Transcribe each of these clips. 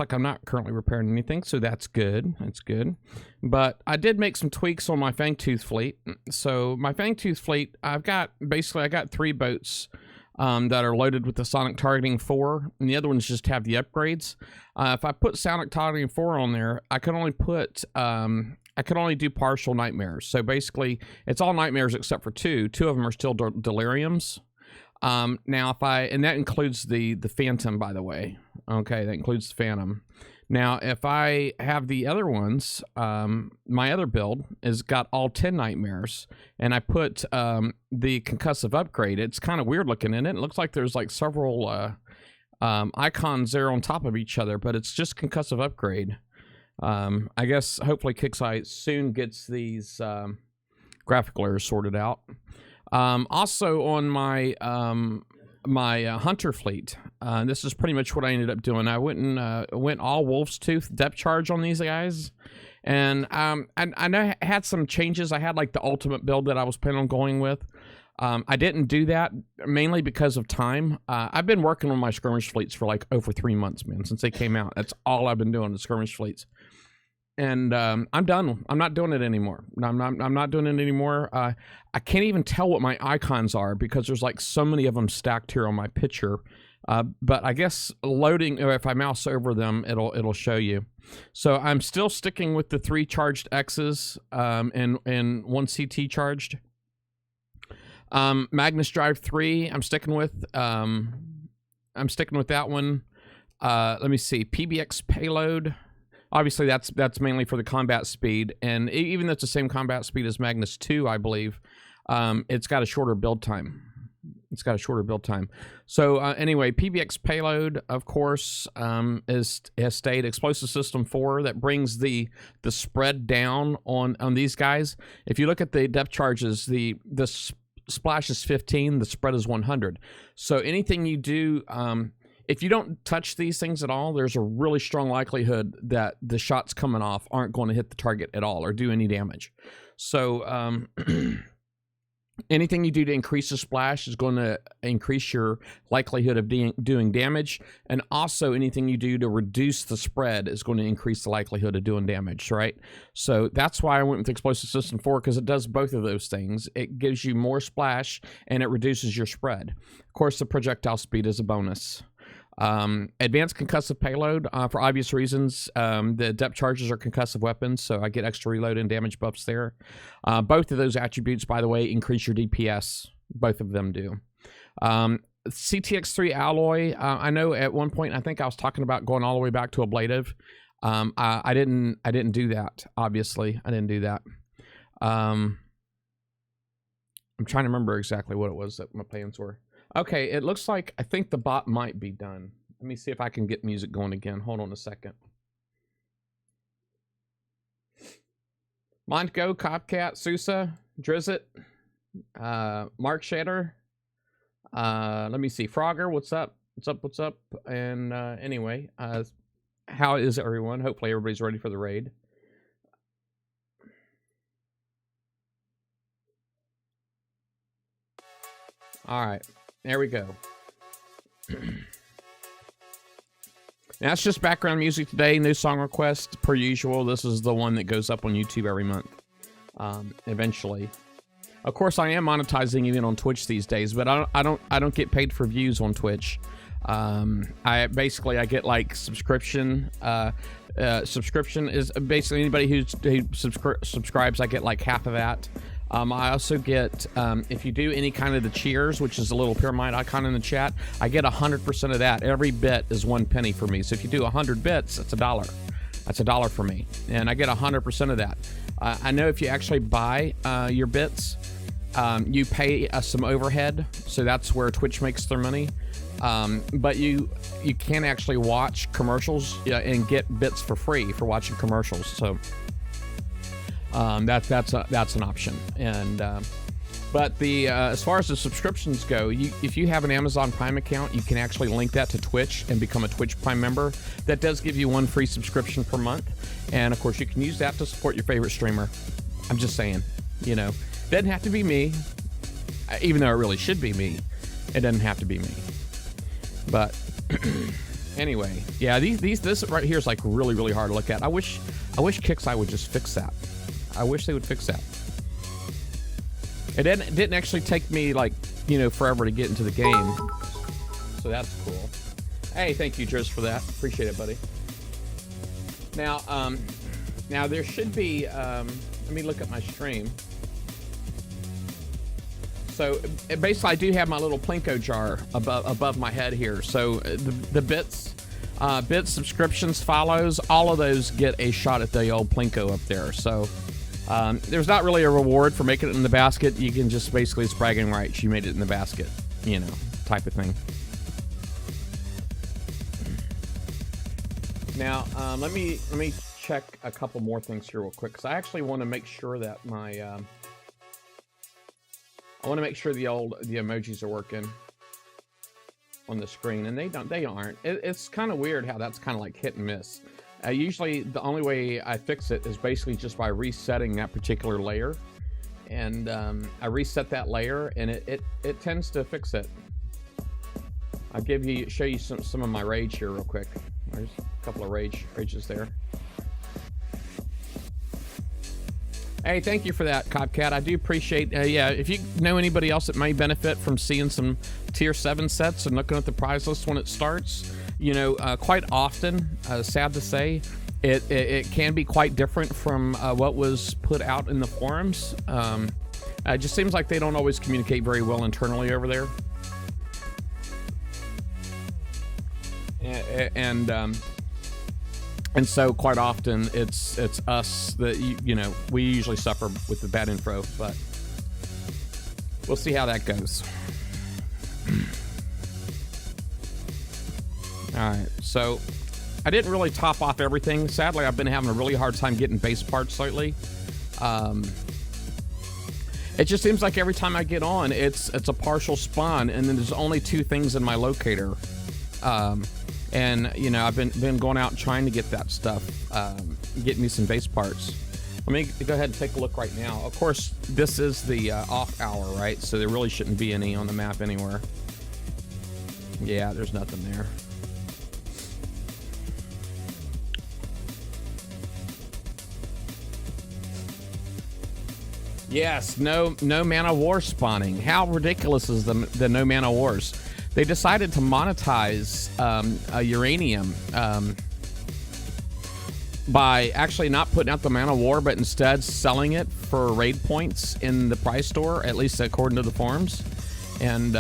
like I'm not currently repairing anything, so that's good. That's good. But I did make some tweaks on my Fangtooth fleet. So my Fangtooth fleet, I got 3 boats that are loaded with the Sonic Targeting 4, and the other ones just have the upgrades. If I put Sonic Targeting 4 on there, I can only put I could only do partial nightmares. So basically, it's all nightmares except for 2. 2 of them are still deliriums. Now, and that includes the Phantom, by the way. Okay, that includes the Phantom. Now, if I have the other ones, my other build has got all 10 nightmares, and I put the concussive upgrade. It's kind of weird looking in it. It looks like there's like several icons there on top of each other, but it's just concussive upgrade. I guess hopefully Kixeye soon gets these graphical errors sorted out. Also on my my hunter fleet, this is pretty much what I ended up doing. I went all Wolf's Tooth depth charge on these guys, and I know I had some changes. I had like the ultimate build that I was planning on going with. I didn't do that mainly because of time. I've been working on my skirmish fleets for like over 3 months, man, since they came out. That's all I've been doing, the skirmish fleets. And I'm done. I'm not doing it anymore. I'm not doing it anymore. I can't even tell what my icons are because there's like so many of them stacked here on my picture. But I guess loading, or if I mouse over them, it'll show you. So I'm still sticking with the 3 charged X's and 1 CT charged. Magnus Drive 3, I'm sticking with. I'm sticking with that one. Let me see. PBX payload. Obviously, that's mainly for the combat speed, and even though it's the same combat speed as Magnus 2, I believe, it's got a shorter build time. It's got a shorter build time. So anyway, PBX payload, of course, has stayed. Explosive System 4, that brings the spread down on these guys. If you look at the depth charges, the splash is 15, the spread is 100. So anything you do, if you don't touch these things at all, there's a really strong likelihood that the shots coming off aren't going to hit the target at all or do any damage. So anything you do to increase the splash is going to increase your likelihood of doing damage. And also anything you do to reduce the spread is going to increase the likelihood of doing damage, right? So that's why I went with Explosive System 4, because it does both of those things. It gives you more splash and it reduces your spread. Of course, the projectile speed is a bonus. Advanced concussive payload, for obvious reasons. The depth charges are concussive weapons, so I get extra reload and damage buffs there. Both of those attributes, by the way, increase your DPS. Both of them do. CTX3 alloy, I know at one point I think I was talking about going all the way back to ablative. I didn't do that, obviously. I didn't do that. I'm trying to remember exactly what it was that my plans were. Okay, it looks like I think the bot might be done. Let me see if I can get music going again. Hold on a second. Montgo, Copcat, Sousa, Drizzt, Mark Shader. Let me see. Frogger, what's up? What's up? And anyway, how is everyone? Hopefully everybody's ready for the raid. All right. There we go. That's just background music today. New song request per usual. This is the one that goes up on YouTube every month. Eventually, of course, I am monetizing even on Twitch these days, but I don't get paid for views on Twitch. I get like subscription. Subscription is basically anybody who subscribes. I get like half of that. I also get, if you do any kind of the cheers, which is a little pyramid icon in the chat, I get 100% of that. Every bit is 1 penny for me. So if you do 100 bits, that's $1. That's $1 for me. And I get 100% of that. I know if you actually buy your bits, you pay some overhead. So that's where Twitch makes their money. But you can actually watch commercials and get bits for free for watching commercials. So that's an option. And but the as far as the subscriptions go, if you have an Amazon Prime account, you can actually link that to Twitch and become a Twitch Prime member. That does give you 1 free subscription per month, and of course you can use that to support your favorite streamer. I'm just saying, you know, doesn't have to be me, even though it really should be me. It doesn't have to be me, but Anyway, yeah, this right here is like really, really hard to look at. I wish Kixeye would just fix that. I wish they would fix that. It didn't actually take me like, you know, forever to get into the game. So that's cool. Hey, thank you, Jers, for that. Appreciate it, buddy. Now, now there should be, let me look at my stream. So basically I do have my little Plinko jar above my head here. So the bits subscriptions, follows, all of those get a shot at the old Plinko up there. So there's not really a reward for making it in the basket. You can just basically, it's bragging rights. You made it in the basket, you know, type of thing. Now, let me check a couple more things here real quick, because I actually want to make sure that my I want to make sure the emojis are working on the screen, and they aren't. It's kind of weird how that's kind of like hit and miss. Usually the only way I fix it is basically just by resetting that particular layer, and I reset that layer, and it tends to fix it. I'll show you some of my rage here real quick. There's a couple of rages there. Hey, thank you for that, Copcat. I do appreciate, yeah, if you know anybody else that may benefit from seeing some tier 7 sets and looking at the prize list when it starts, you know, quite often, sad to say, it can be quite different from what was put out in the forums. It just seems like they don't always communicate very well internally over there. And so quite often it's us that, you know, we usually suffer with the bad info, but we'll see how that goes. All right, so I didn't really top off everything. Sadly, I've been having a really hard time getting base parts lately. It just seems like every time I get on, it's a partial spawn, and then there's only 2 things in my locator. And you know, I've been going out trying to get that stuff, get me some base parts. Let me go ahead and take a look right now. Of course, this is the off hour, right? So there really shouldn't be any on the map anywhere. Yeah, there's nothing there. Yes, no mana war spawning. How ridiculous is the no mana wars? They decided to monetize uranium by actually not putting out the mana war, but instead selling it for raid points in the prize store, at least according to the forums. And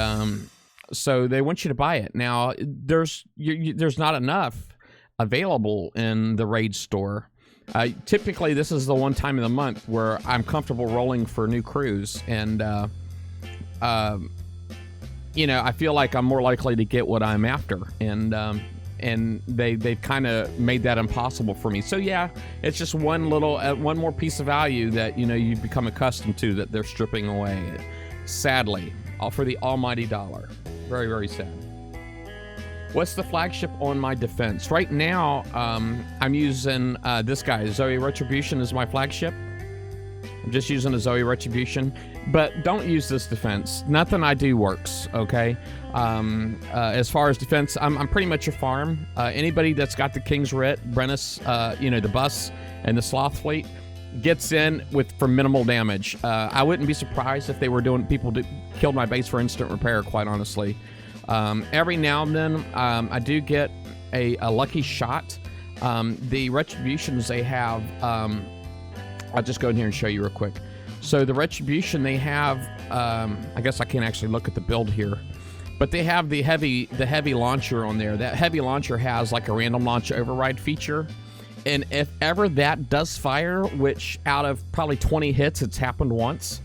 so they want you to buy it. Now, there's not enough available in the raid store. Typically, this is the one time of the month where I'm comfortable rolling for new crews, and you know, I feel like I'm more likely to get what I'm after, and they've kind of made that impossible for me. So yeah, it's just one more piece of value that, you know, you become accustomed to that they're stripping away, sadly, all for the almighty dollar. Very, very sad. What's the flagship on my defense right now? I'm using this guy, Zoe Retribution, is my flagship. I'm just using a Zoe Retribution, but don't use this defense. Nothing I do works, okay? As far as defense, I'm pretty much a farm. Anybody that's got the King's Writ, Brennus, you know, the bus, and the Sloth Fleet gets in for minimal damage. I wouldn't be surprised if they were doing, people killed my base for instant repair, quite honestly. Every now and then, I do get a lucky shot. The Retributions they have, I'll just go in here and show you real quick. So the Retribution they have, I guess I can't actually look at the build here, but they have the heavy launcher on there. That heavy launcher has like a random launch override feature, and if ever that does fire, which out of probably 20 hits, it's happened once.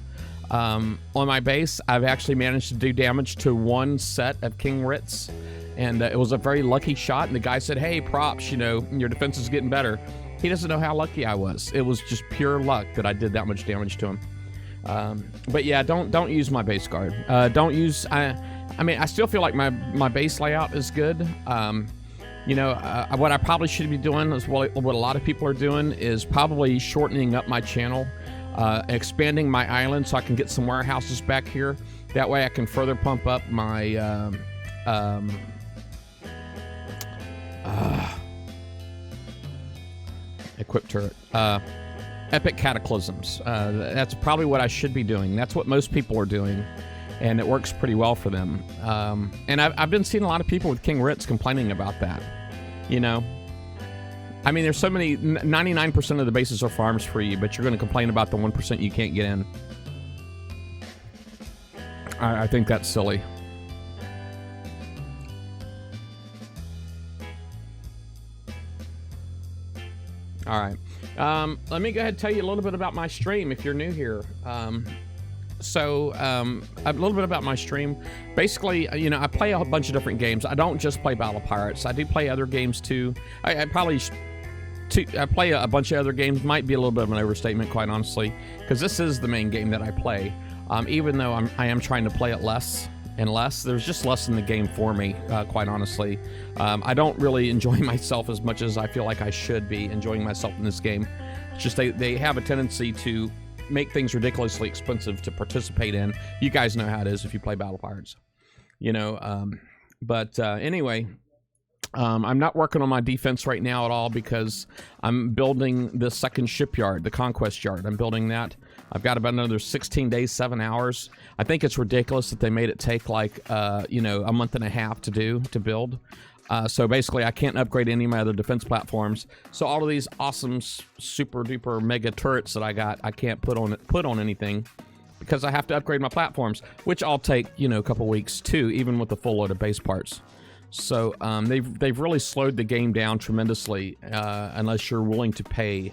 On my base, I've actually managed to do damage to 1 set of King Writs, and it was a very lucky shot. And the guy said, "Hey, props, you know, your defense is getting better." He doesn't know how lucky I was. It was just pure luck that I did that much damage to him. But yeah, don't use my base guard. Don't use. I mean, I still feel like my base layout is good. You know, what I probably should be doing is what a lot of people are doing is probably shortening up my channel, expanding my island so I can get some warehouses back here. That way I can further pump up my Equip turret. Epic Cataclysms. That's probably what I should be doing. That's what most people are doing, and it works pretty well for them. And I've been seeing a lot of people with King Ritz complaining about that. You know, I mean, there's so many. 99% of the bases are farms for you, but you're going to complain about the 1% you can't get in. I think that's silly. All right. Let me go ahead and tell you a little bit about my stream if you're new here. A little bit about my stream. Basically, you know, I play a bunch of different games. I don't just play Battle Pirates. I do play other games too. I play a bunch of other games. Might be a little bit of an overstatement, quite honestly, because this is the main game that I play. Even though I am trying to play it less and less, there's just less in the game for me, quite honestly. I don't really enjoy myself as much as I feel like I should be enjoying myself in this game. It's just they have a tendency to make things ridiculously expensive to participate in. You guys know how it is if you play Battle Pirates. You know, anyway, I'm not working on my defense right now at all because I'm building the second shipyard, the Conquest Yard. I'm building that. I've got about another 16 days, 7 hours. I think it's ridiculous that they made it take like, you know, a month and a half to build. So basically, I can't upgrade any of my other defense platforms. So all of these awesome, super duper mega turrets that I got, I can't put on anything because I have to upgrade my platforms, which I'll take, you know, a couple weeks too, even with the full load of base parts. So they've really slowed the game down tremendously, unless you're willing to pay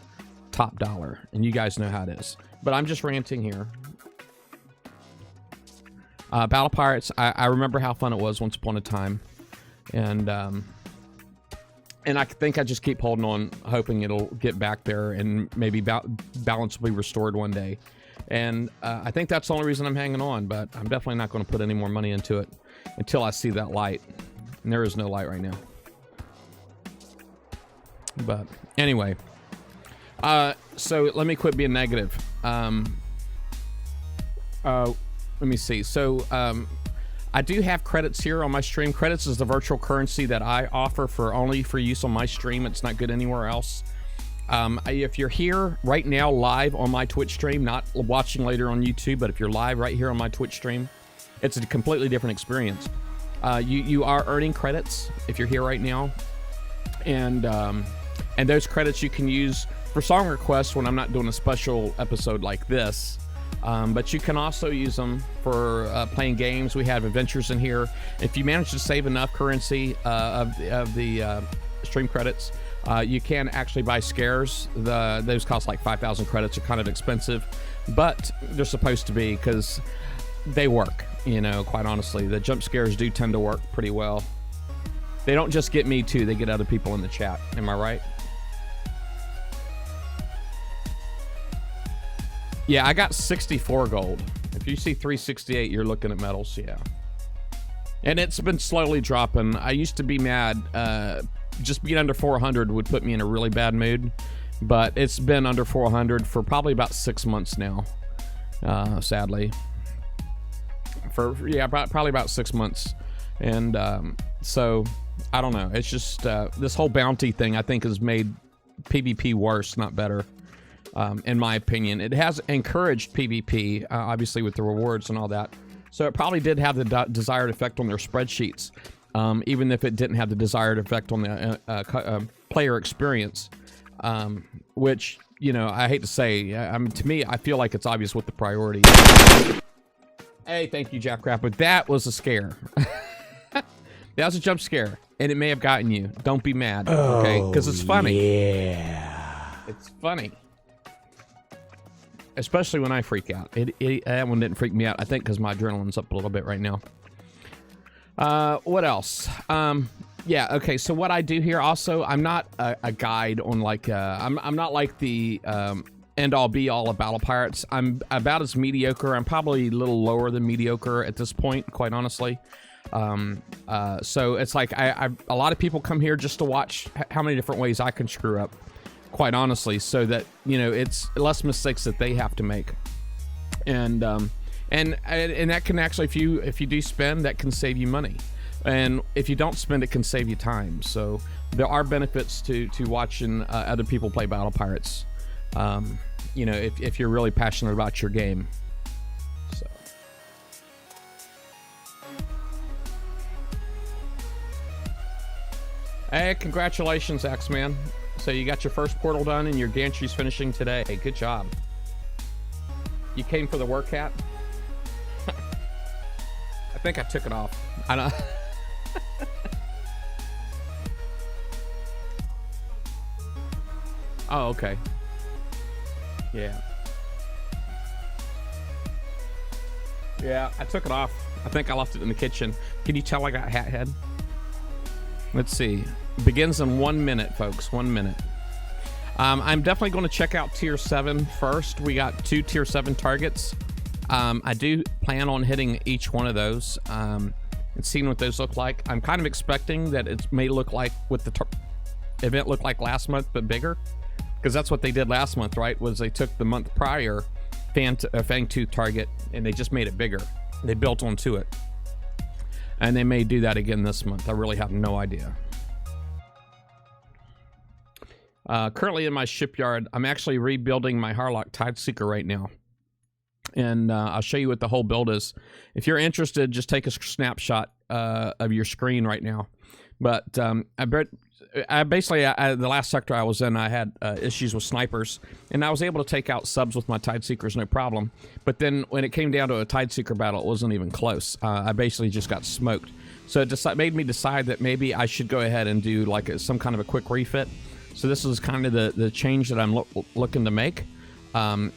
top dollar, and you guys know how it is. But I'm just ranting here. Battle Pirates, I remember how fun it was once upon a time, and I think I just keep holding on, hoping it'll get back there, and maybe balance will be restored one day. And I think that's the only reason I'm hanging on, but I'm definitely not going to put any more money into it until I see that light. And there is no light right now. But anyway, so let me quit being negative. Let me see. So I do have credits here on my stream. Credits is the virtual currency that I offer only for use on my stream. It's not good anywhere else. If you're here right now live on my Twitch stream, not watching later on YouTube, but if you're live right here on my Twitch stream, it's a completely different experience. You are earning credits if you're here right now, and those credits you can use for song requests when I'm not doing a special episode like this. But you can also use them for playing games. We have adventures in here. If you manage to save enough currency of the stream credits, you can actually buy scares. Those cost like 5,000 credits. Are kind of expensive, but they're supposed to be because they work. You know, quite honestly, the jump scares do tend to work pretty well. They don't just get me too, they get other people in the chat. Am I right? Yeah, I got 64 gold. If you see 368, you're looking at medals, yeah. And it's been slowly dropping. I used to be mad. Just being under 400 would put me in a really bad mood. But it's been under 400 for probably about 6 months now, sadly. Probably about 6 months. And so I don't know, it's just this whole bounty thing I think has made PvP worse, not better, in my opinion. It has encouraged PvP, obviously with the rewards and all that, so it probably did have the desired effect on their spreadsheets, even if it didn't have the desired effect on the player experience, which, you know, I hate to say, to me I feel like it's obvious what the priority is. Hey, thank you, Jackrabbit. But that was a scare. That was a jump scare, and it may have gotten you. Don't be mad, okay? Because it's funny. Yeah. It's funny. Especially when I freak out. That one didn't freak me out, I think, because my adrenaline's up a little bit right now. What else? Yeah, okay, so what I do here also, I'm not a guide on, like, I'm not like the end-all be-all of Battle Pirates. I'm about as mediocre. I'm probably a little lower than mediocre at this point, quite honestly. So it's like a lot of people come here just to watch how many different ways I can screw up, quite honestly, so that, you know, it's less mistakes that they have to make. And that can actually, if you do spend, that can save you money. And if you don't spend it, can save you time. So there are benefits to watching other people play Battle Pirates. You know, if you're really passionate about your game. So. Hey, congratulations, X-Man. So you got your first portal done and your gantry's finishing today. Hey, good job. You came for the work hat? I think I took it off. I don't. Oh, okay. Yeah. Yeah, I took it off. I think I left it in the kitchen. Can you tell I got hat head? Let's see. Begins in 1 minute, folks. 1 minute. I'm definitely going to check out Tier 7 first. We got 2 Tier 7 targets. I do plan on hitting each one of those and seeing what those look like. I'm kind of expecting that it may look like what the event looked like last month, but bigger. Because that's what they did last month, right? Was they took the month prior Fangtooth target and they just made it bigger. They built onto it. And they may do that again this month. I really have no idea. Currently in my shipyard, I'm actually rebuilding my Harlock Tideseeker right now. And I'll show you what the whole build is. If you're interested, just take a snapshot of your screen right now. But I basically, the last sector I was in, I had issues with snipers. And I was able to take out subs with my Tideseekers, no problem. But then when it came down to a Tideseeker battle, it wasn't even close. I basically just got smoked. So it made me decide that maybe I should go ahead and do like some kind of a quick refit. So this is kind of the change that I'm looking to make.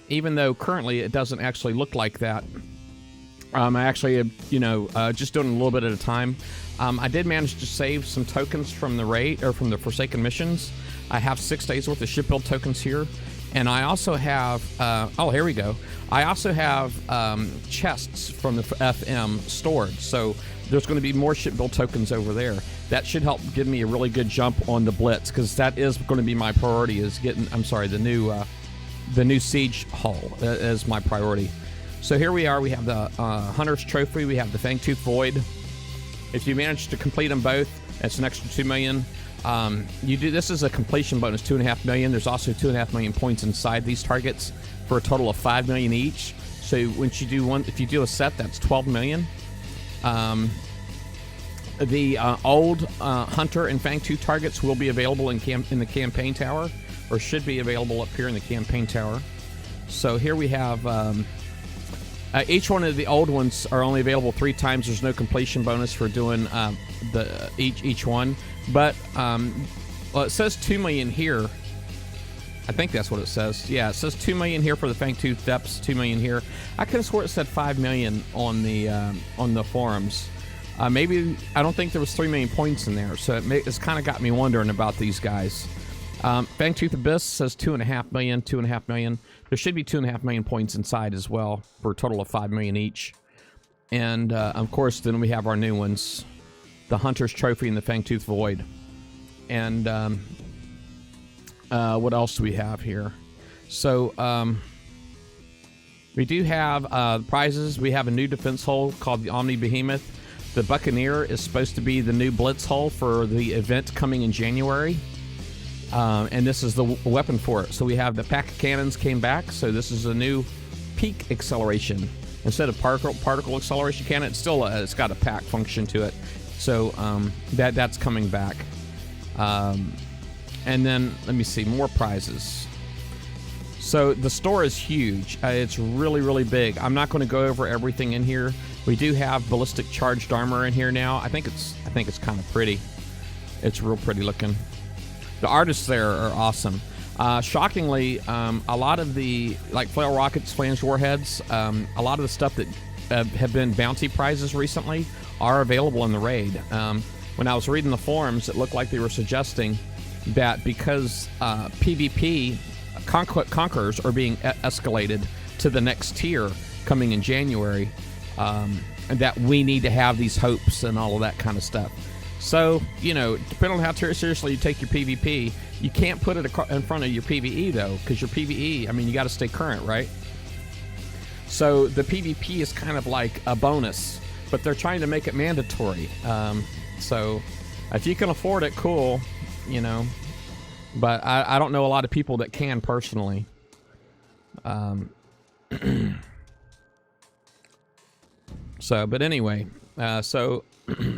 Even though currently it doesn't actually look like that. I actually, you know, just doing a little bit at a time. I did manage to save some tokens from the raid, or from the Forsaken missions. I have 6 days worth of ship build tokens here. And I also have, oh, here we go. I also have chests from the FM stored. So there's going to be more ship build tokens over there. That should help give me a really good jump on the Blitz, because that is going to be my priority, is getting, I'm sorry, the new siege hull is my priority. So here we are. We have the Hunter's Trophy. We have the Fangtooth Void. If you manage to complete them both, that's an extra 2 million. This is a completion bonus, 2.5 million. There's also 2.5 million points inside these targets for a total of 5 million each. So once you do one, if you do a set, that's 12 million. The old Hunter and Fangtooth targets will be available in the campaign tower, or should be available up here in the campaign tower. So here we have each one of the old ones are only available 3 times. There's no completion bonus for doing each one, but well, it says 2 million here. I think that's what it says. Yeah, it says 2 million here for the Fangtooth depths, 2 million here. I could have swore it said 5 million on the forums. Maybe, I don't think there was 3 million points in there, so it's kind of got me wondering about these guys. Fangtooth Abyss says 2.5 million, 2.5 million. There should be 2.5 million points inside as well, for a total of 5 million each. And of course, then we have our new ones, the Hunter's Trophy and the Fangtooth Void. And what else do we have here? So we do have prizes. We have a new defense hull called the Omni Behemoth. The Buccaneer is supposed to be the new Blitz hull for the event coming in January. And this is the weapon for it. So we have the pack of cannons came back. So this is a new peak acceleration. Instead of particle acceleration cannon, it's still it's got a pack function to it. So that's coming back. And then, let me see, more prizes. So the store is huge. It's really, really big. I'm not going to go over everything in here. We do have ballistic charged armor in here now. I think it's kind of pretty. It's real pretty looking. The artists there are awesome. Shockingly, a lot of the, like, flail rockets, flange warheads, a lot of the stuff that have been bounty prizes recently are available in the raid. When I was reading the forums, it looked like they were suggesting that because PvP conquerors are being escalated to the next tier coming in January, that we need to have these hopes and all of that kind of stuff. So, you know, depending on how seriously you take your PvP, you can't put it in front of your PvE, though, because your PvE, I mean, you got to stay current, right? So the PvP is kind of like a bonus. but they're trying to make it mandatory. So if you can afford it, cool, you know. But I don't know a lot of people that can personally. So, but anyway, so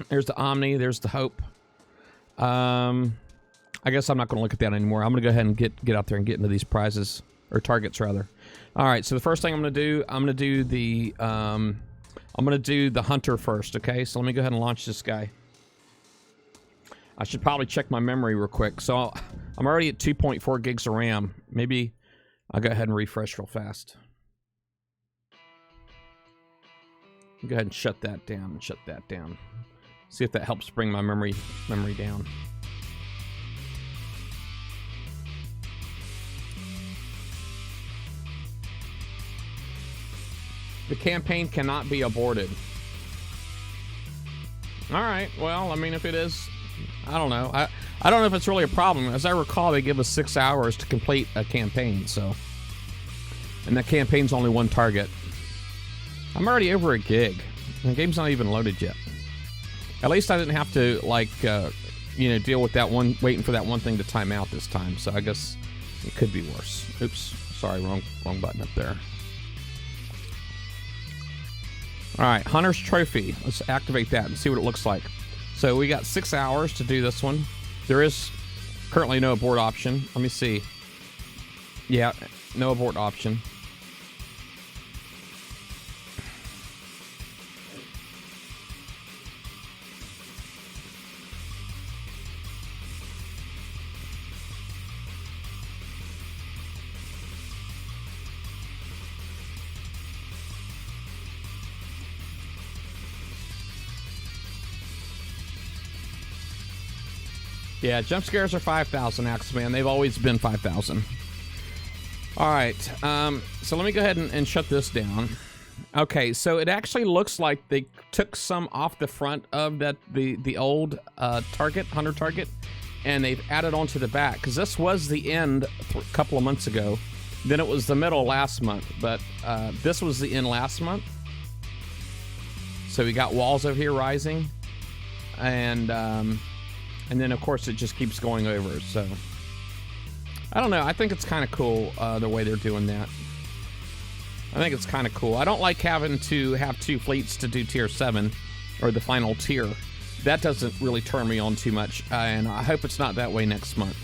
there's the Omni, there's the Hope. I guess I'm not going to look at that anymore. I'm going to go ahead and get out there and get into these prizes, or targets rather. All right, so the first thing I'm going to do the Hunter first. Okay, so let me go ahead and launch this guy. I should probably check my memory real quick. So I'm already at 2.4 gigs of RAM. Maybe I'll go ahead and refresh real fast. Go ahead and shut that down. See if that helps bring my memory down. The campaign cannot be aborted. All right. Well, I mean, if it is, I don't know. I don't know if it's really a problem. As I recall, they give us 6 hours to complete a campaign. So, and that campaign's only one target. I'm already over a gig. The game's not even loaded yet. At least I didn't have to, like, you know, deal with that one, waiting for that one thing to time out this time. So I guess it could be worse. Oops. Sorry, wrong button up there. All right, Hunter's Trophy. Let's activate that and see what it looks like. So we got 6 hours to do this one. There is currently no abort option. Let me see. Yeah, no abort option. Yeah, jump scares are 5,000, Axeman. They've always been 5,000. All right, so let me go ahead and shut this down. Okay, so it actually looks like they took some off the front of the old Hunter target, and they've added onto the back, because this was the end a couple of months ago. Then it was the middle last month, but this was the end last month. So we got walls over here rising, and then, of course, it just keeps going over. So, I don't know. I think it's kind of cool the way they're doing that. I think it's kind of cool. I don't like having to have 2 fleets to do Tier 7, or the final tier. That doesn't really turn me on too much, and I hope it's not that way next month.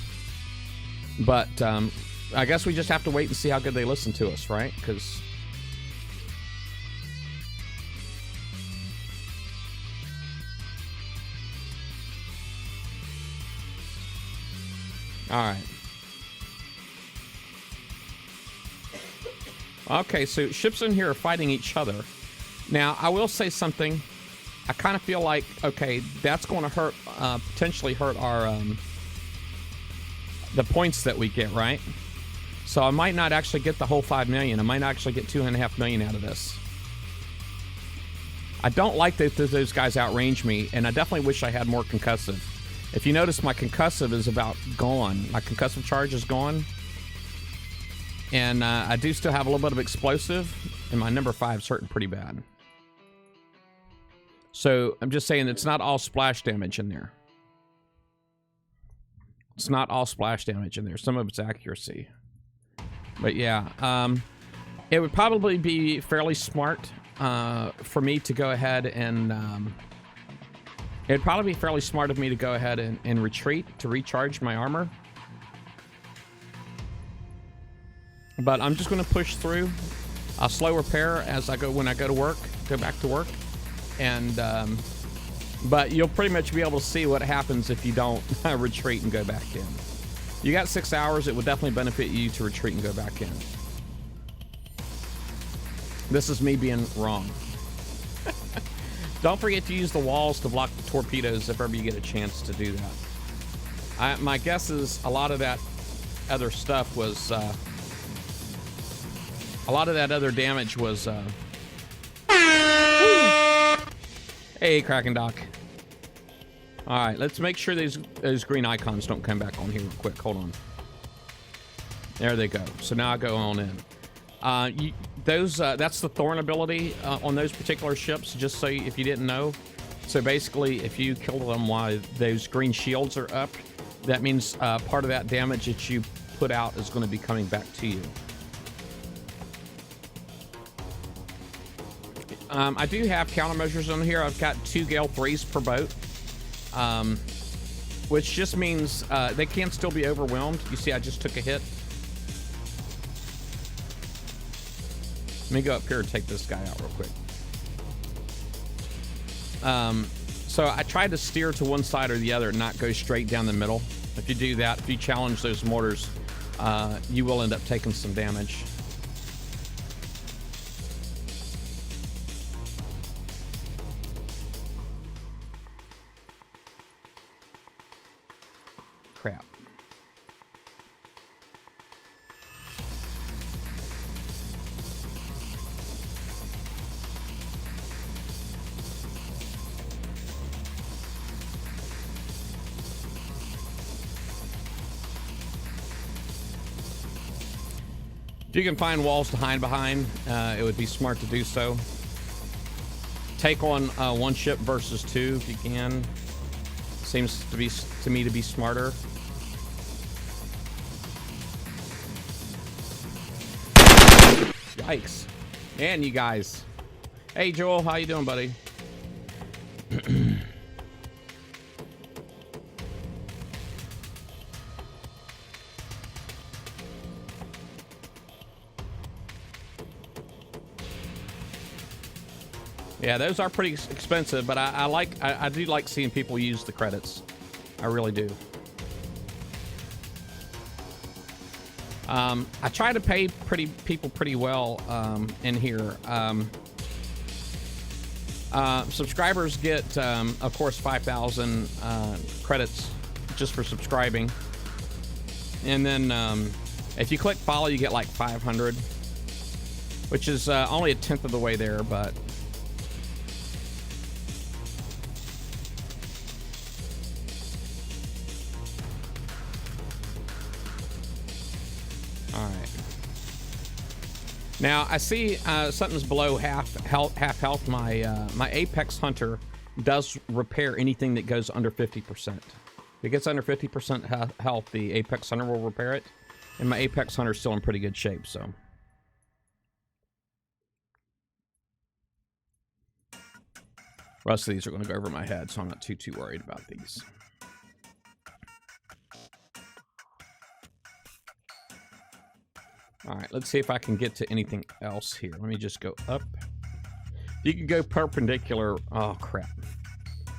But I guess we just have to wait and see how good they listen to us, right? Because... All right. Okay, so ships in here are fighting each other. Now, I will say something. I kind of feel like, okay, that's going to hurt, potentially hurt our, the points that we get, right? So I might not actually get the whole 5 million. I might actually get 2.5 million out of this. I don't like that those guys outrange me, and I definitely wish I had more concussive. If you notice, my concussive is about gone. My concussive charge is gone. And I do still have a little bit of explosive. And my number 5's hurting pretty bad. So I'm just saying it's not all splash damage in there. It's not all splash damage in there. Some of it's accuracy. But yeah, it would probably be fairly smart for me to go ahead and... it'd probably be fairly smart of me to go ahead and retreat to recharge my armor. But I'm just going to push through. I'll slow repair as I go when I go back to work. And but you'll pretty much be able to see what happens if you don't retreat and go back in. You got 6 hours. It would definitely benefit you to retreat and go back in. This is me being wrong. Don't forget to use the walls to block the torpedoes if ever you get a chance to do that. My guess is a lot of that other stuff was... a lot of that other damage was... Hey, Kraken Doc. Alright, let's make sure those green icons don't come back on here real quick. Hold on. There they go. So now I go on in. That's the Thorn ability on those particular ships, just so if you didn't know. So basically, if you kill them while those green shields are up, that means part of that damage that you put out is going to be coming back to you. I do have countermeasures on here. I've got 2 Gale 3s per boat, which just means they can still be overwhelmed. You see, I just took a hit. Let me go up here and take this guy out real quick. So I tried to steer to one side or the other and not go straight down the middle. If you do that, if you challenge those mortars, you will end up taking some damage. Crap. If you can find walls to hide behind, it would be smart to do so. Take on one ship versus 2 if you can. Seems to me to be smarter. Yikes. And you guys. Hey Joel, how you doing, buddy? Yeah, those are pretty expensive, but I do like seeing people use the credits. I really do. I try to pay people pretty well in here. Subscribers get, of course, 5,000 credits just for subscribing, and then if you click follow, you get like 500, which is only a tenth of the way there, but. Now I see something's below half health. My Apex Hunter does repair anything that goes under 50%. If it gets under 50% health, the Apex Hunter will repair it, and my Apex Hunter's still in pretty good shape. So, rest of these are going to go over my head, so I'm not too worried about these. All right, let's see if I can get to anything else here. Let me just go up. You can go perpendicular. Oh, crap.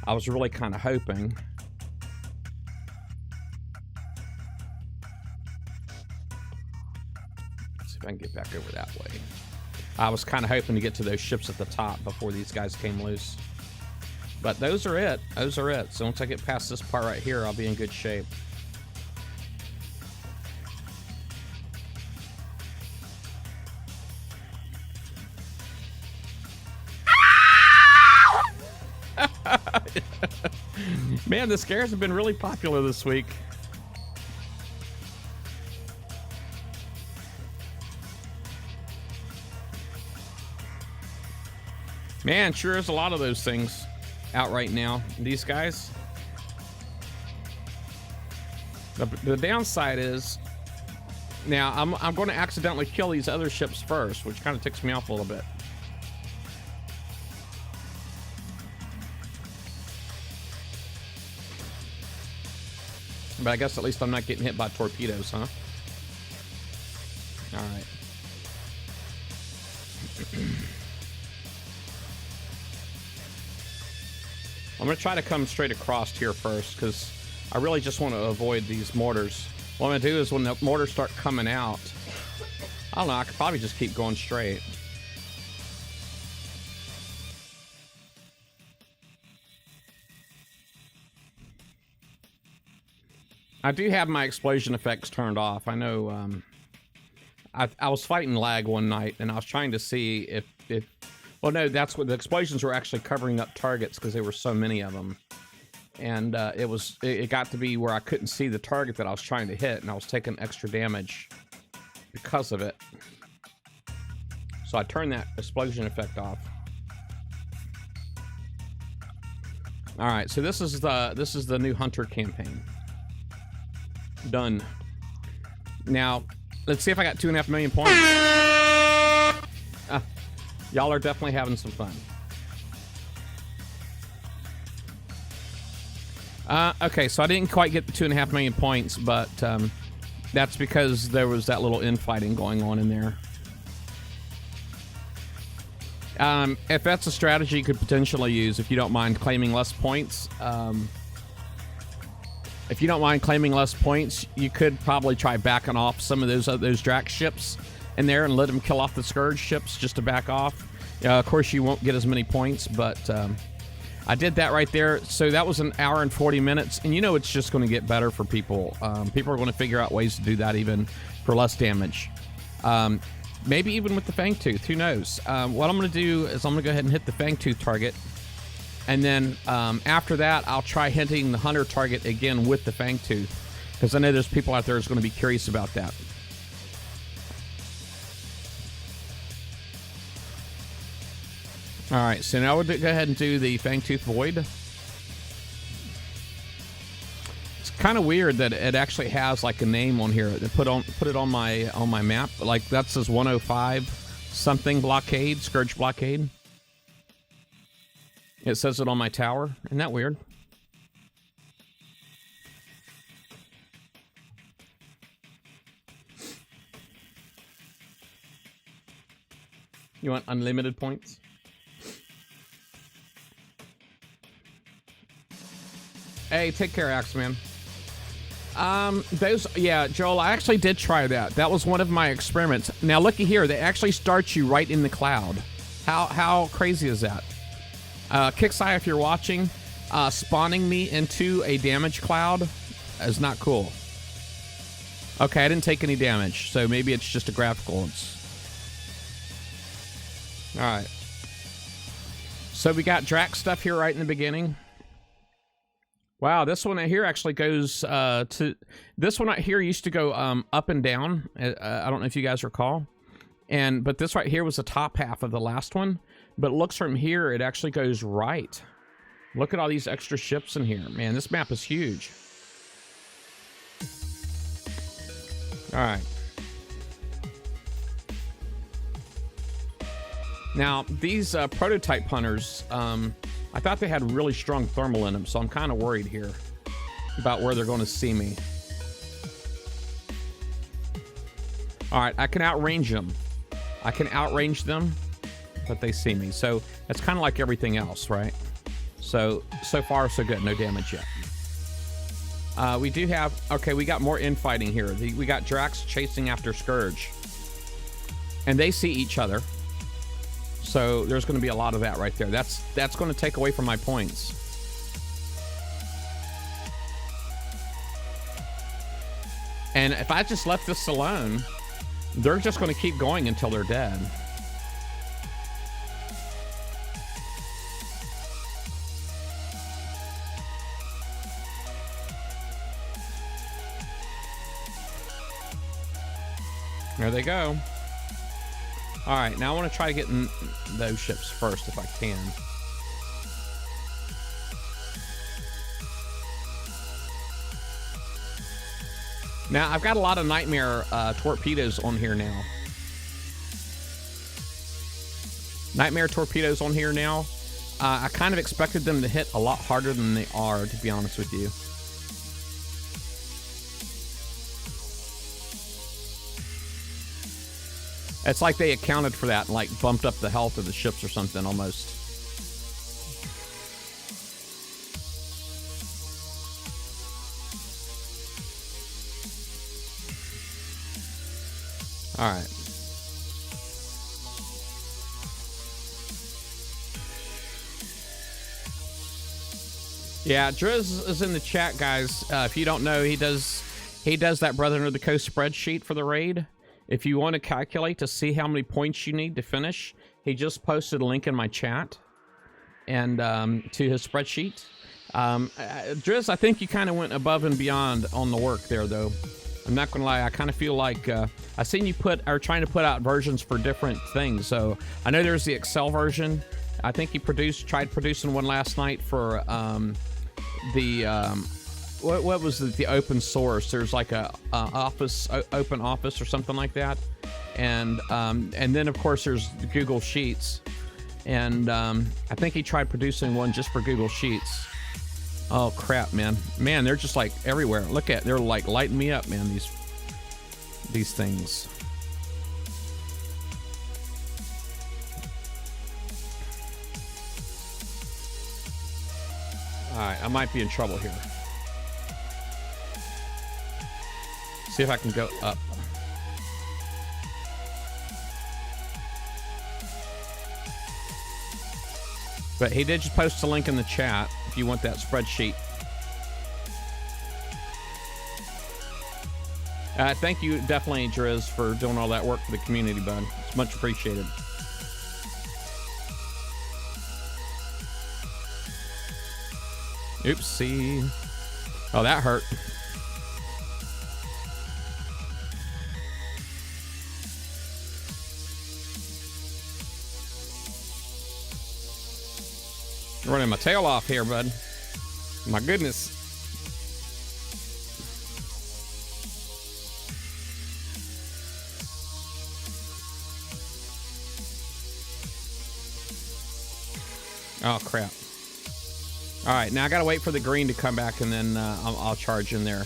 I was really kind of hoping. Let's see if I can get back over that way. I was kind of hoping to get to those ships at the top before these guys came loose. But those are it. Those are it. So once I get past this part right here, I'll be in good shape. Man, the scares have been really popular this week. Man, sure is a lot of those things out right now. These guys. The downside is, now I'm going to accidentally kill these other ships first, which kind of ticks me off a little bit. But I guess at least I'm not getting hit by torpedoes, huh? All right. I'm going to try to come straight across here first, because I really just want to avoid these mortars. What I'm going to do is when the mortars start coming out, I don't know, I could probably just keep going straight. I do have my explosion effects turned off. I know I was fighting lag one night, and I was trying to see if well, no, that's what the explosions were actually covering up targets because there were so many of them. And it got to be where I couldn't see the target that I was trying to hit, and I was taking extra damage because of it. So I turned that explosion effect off. All right, so this is the new Hunter campaign. Done. Now, let's see if I got 2.5 million points. Y'all are definitely having some fun. Okay, so I didn't quite get the 2.5 million points, but that's because there was that little infighting going on in there. If that's a strategy you could potentially use, if you don't mind claiming less points, you could probably try backing off some of those Drax ships in there and let them kill off the Scourge ships just to back off. Of course, you won't get as many points, but I did that right there. So that was 1 hour and 40 minutes, and you know it's just going to get better for people. People are going to figure out ways to do that even for less damage. Maybe even with the Fangtooth, who knows? What I'm going to do is I'm going to go ahead and hit the Fangtooth target. And then after that, I'll try hitting the Hunter target again with the Fangtooth. Because I know there's people out there who's going to be curious about that. Alright, so now we'll go ahead and do the Fangtooth Void. It's kind of weird that it actually has like a name on here. They put it on my map. Like that says 105 something blockade, Scourge blockade. It says it on my tower. Isn't that weird? You want unlimited points? Hey, take care, Axeman. Yeah, Joel, I actually did try that. That was one of my experiments. Now, looky here. They actually start you right in the cloud. How crazy is that? Kixeye, if you're watching, spawning me into a damage cloud is not cool. Okay, I didn't take any damage, so maybe it's just a graphical. Alright. So we got Drax stuff here right in the beginning. Wow, this one right here actually goes to... This one right here used to go up and down. I don't know if you guys recall. But this right here was the top half of the last one. But it looks from here, it actually goes right. Look at all these extra ships in here. Man, this map is huge. Alright. Now, these prototype hunters... I thought they had really strong thermal in them, so I'm kind of worried here about where they're going to see me. Alright, I can outrange them. I can outrange them, but they see me. So, it's kind of like everything else, right? So far, so good. No damage yet. We do have... Okay, we got more infighting here. We got Drax chasing after Scourge. And they see each other. So there's going to be a lot of that right there. That's going to take away from my points. And if I just left this alone, they're just going to keep going until they're dead. There they go. All right, now I want to try to get in those ships first if I can. Now, I've got a lot of Nightmare torpedoes on here now. Nightmare torpedoes on here now. I kind of expected them to hit a lot harder than they are, to be honest with you. It's like they accounted for that and like bumped up the health of the ships or something almost. All right. Yeah, Driz is in the chat, guys. If you don't know, he does that Brother Under the Coast spreadsheet for the raid. If you want to calculate to see how many points you need to finish, he just posted a link in my chat and to his spreadsheet. Driz, I think you kind of went above and beyond on the work there, though. I'm not gonna lie, I kind of feel like I seen you are trying to put out versions for different things. So I know there's the Excel version. I think you tried producing one last night for what was it, the open source. There's like a open office or something like that, and then of course there's the Google Sheets, and I think he tried producing one just for Google Sheets. Oh crap, man, they're just like everywhere. Look at, they're like lighting me up, man, these things. All right, I might be in trouble here. See if I can go up. But he did just post a link in the chat if you want that spreadsheet. Thank you, definitely, Driz, for doing all that work for the community, bud. It's much appreciated. Oopsie. Oh, that hurt. Running my tail off here, bud. My goodness. Oh, crap. All right, now I gotta wait for the green to come back, and then I'll charge in there.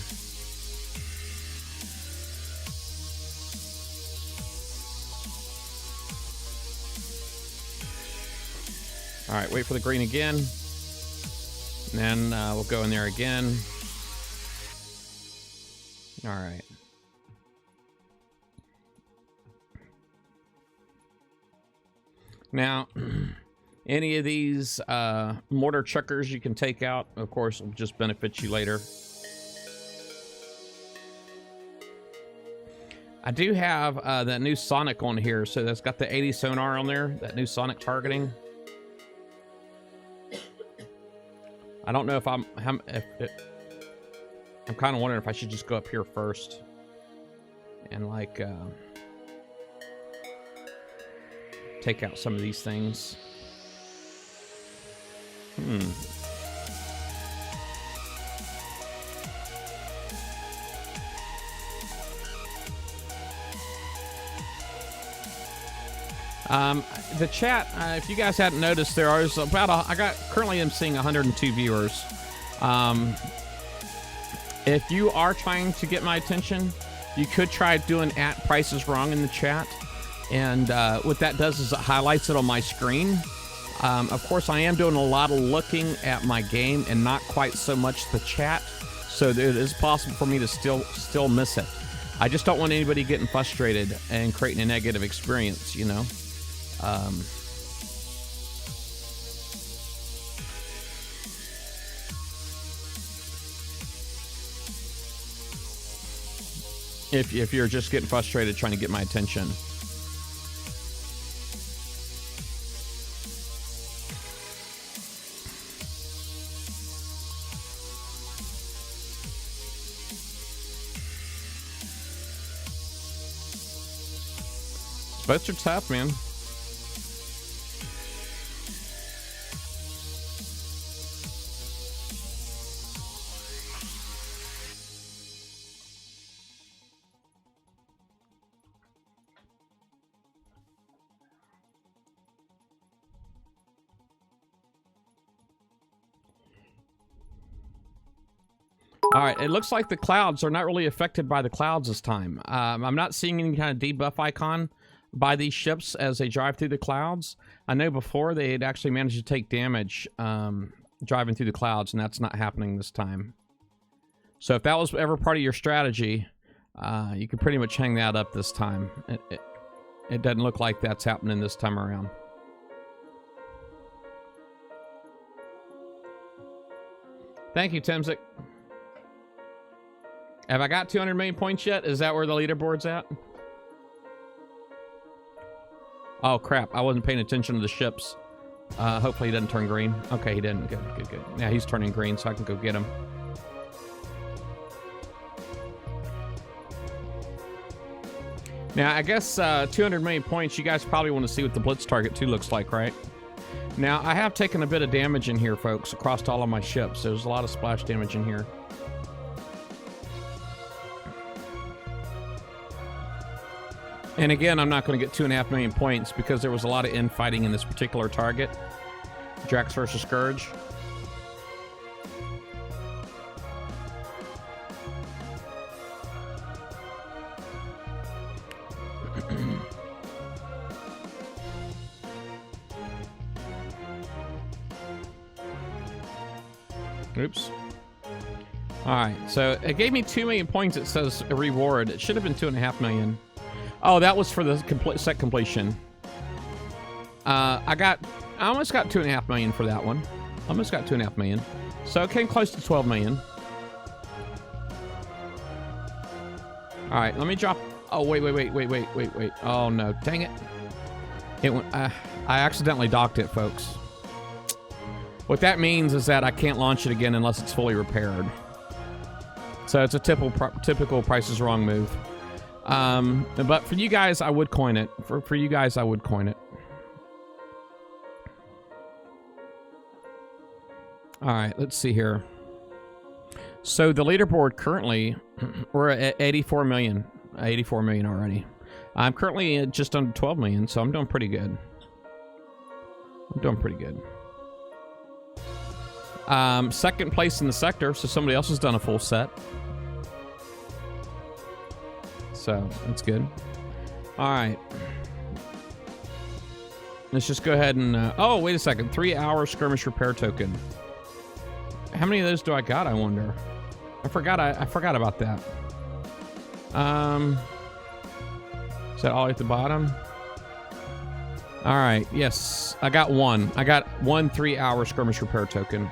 All right, wait for the green again. And then we'll go in there again. All right. Now, any of these mortar chuckers you can take out, of course, will just benefit you later. I do have that new Sonic on here, so that's got the 80 sonar on there, that new Sonic targeting. I don't know if I'm kind of wondering if I should just go up here first and like take out some of these things. The chat, if you guys hadn't noticed, there is about currently I'm seeing 102 viewers. If you are trying to get my attention, you could try doing @PriceIsWrong in the chat, and what that does is it highlights it on my screen. Of course, I am doing a lot of looking at my game and not quite so much the chat, so it is possible for me to still miss it. I just don't want anybody getting frustrated and creating a negative experience, you know. If you're just getting frustrated trying to get my attention. Boats are tough, man. All right, it looks like the clouds are not really affected by the clouds this time. I'm not seeing any kind of debuff icon by these ships as they drive through the clouds. I know before they had actually managed to take damage driving through the clouds, and that's not happening this time. So if that was ever part of your strategy, you can pretty much hang that up this time. It doesn't look like that's happening this time around. Thank you, Timzik. Have I got 200 million points yet? Is that where the leaderboard's at? Oh, crap. I wasn't paying attention to the ships. Hopefully he doesn't turn green. Okay, he didn't. Good, good, good. Yeah, he's turning green, so I can go get him. Now, I guess 200 million points, you guys probably want to see what the Blitz target 2 looks like, right? Now, I have taken a bit of damage in here, folks, across all of my ships. There's a lot of splash damage in here. And again, I'm not going to get 2.5 million points because there was a lot of infighting in this particular target. Drax versus Scourge. Oops. Alright, so it gave me 2 million points. It says a reward. It should have been 2.5 million. Oh, that was for the set completion. I almost got 2.5 million for that one. Almost got 2.5 million. So it came close to 12 million. Alright, let me drop. Oh, wait. Oh, no. Dang it. It went, I accidentally docked it, folks. What that means is that I can't launch it again unless it's fully repaired. So it's a typical Price is Wrong move. But for you guys, I would coin it. For you guys, I would coin it. All right, let's see here. So the leaderboard currently, we're at 84 million. 84 million already. I'm currently at just under 12 million, so I'm doing pretty good. Second place in the sector, so somebody else has done a full set. So, that's good. Alright. Let's just go ahead and... oh, wait a second. 3-hour skirmish repair token. How many of those do I got, I wonder? I forgot about that. Is that all at the bottom? Alright, yes. I got one. I got one 3-hour skirmish repair token.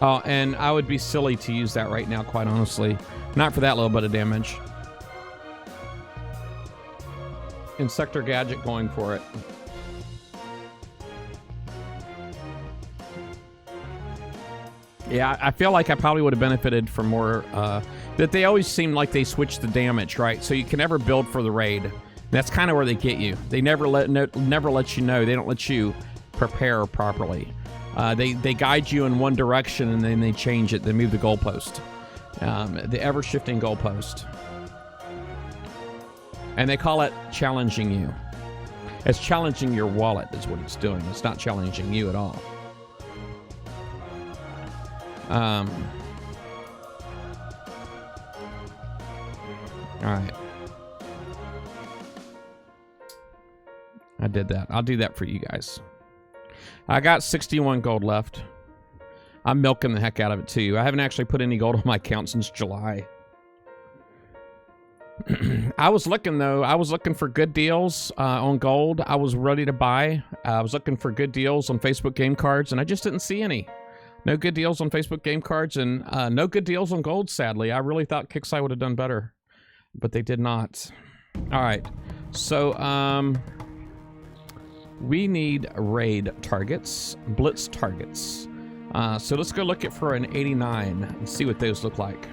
Oh, and I would be silly to use that right now, quite honestly. Not for that little bit of damage. And Sector Gadget going for it. Yeah, I feel like I probably would have benefited from more... that they always seem like they switch the damage, right? So you can never build for the raid. That's kind of where they get you. They never let you know. They don't let you prepare properly. They guide you in one direction and then they change it. They move the goalpost. The ever-shifting goalpost. And they call it challenging you. It's challenging your wallet is what it's doing. It's not challenging you at all. All right. I did that. I'll do that for you guys. I got 61 gold left. I'm milking the heck out of it too. I haven't actually put any gold on my account since July. I was looking though. I was looking for good deals on gold. I was ready to buy. I was looking for good deals on Facebook game cards and I just didn't see any. No good deals on Facebook game cards and no good deals on gold, sadly. I really thought Kixeye would have done better, but they did not. All right. So, we need raid targets, blitz targets. So let's go look for an 89 and see what those look like.